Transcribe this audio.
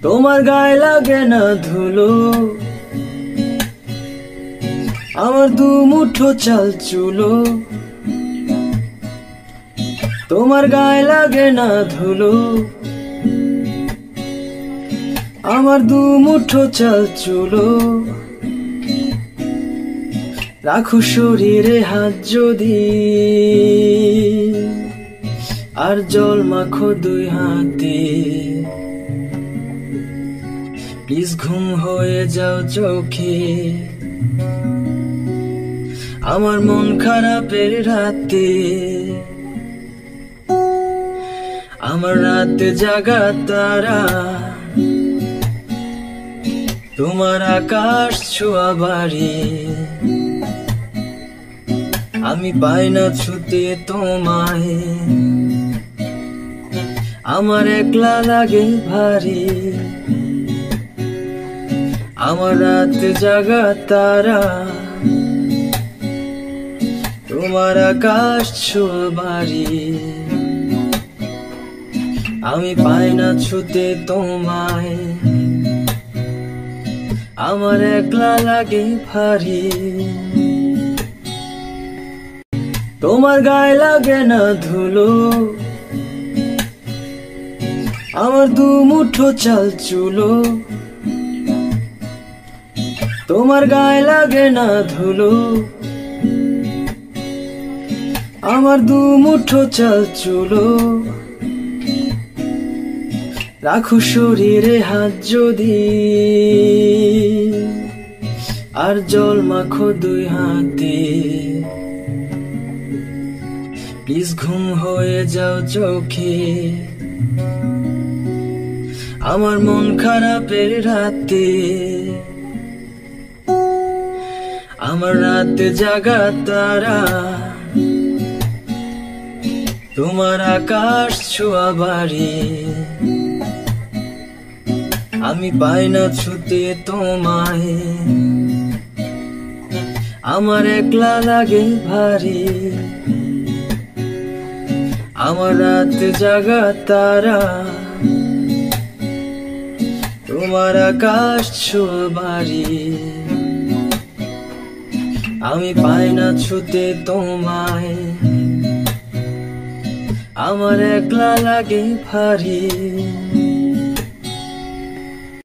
তোমার গায়ে লাগে না ধুলো, আমার দু মুঠো চাল চুলো। তোমার গায়ে লাগে না ধুলো, আমার দু মুঠো চাল চুলো। রাখো শরীরে হাত যদি, আর জল মাখো দুই হাতে। প্লিজ ঘুম হয়ে যাও চোখে, আমার মন খারাপের রাতে। আমার রাতে জাগা তারা, তোমার আকাশ ছোঁয়া বাড়ি। আমি পাই না ছুতে তোমায়, আমার একলা লাগে ভারী। আমার রাতে জাগা তারা, তোমার আকাশ ছোঁয়া বাড়ি। আমি পাই না ছুতে তোমায়, আমার একলা লাগে ভারী। তোমার গায়ে লাগে না ধুলো, আমার দু মুঠো চাল চুলো। তোমার গায়ে লাগে না ধুলো, আমার দু মুঠো চাল চুলো। রাখো শরীরে হাত যদি, আর জল মাখো দুই হাতে। প্লিজ ঘুম হয়ে যাও চোখে, আমার মন খারাপের রাতে। আমার রাতে জাগা তারা, তোমার আকাশ ছোঁয়া বাড়ি। আমি পাই না ছুতে তোমায়, আমার একলা লাগে ভারী। আমার রাতে জাগা তারা, তোমার আকাশ ছোঁয়া বাড়ি। আমি পাই না ছুতে তোমায়, আমার একলা লাগে ভারী।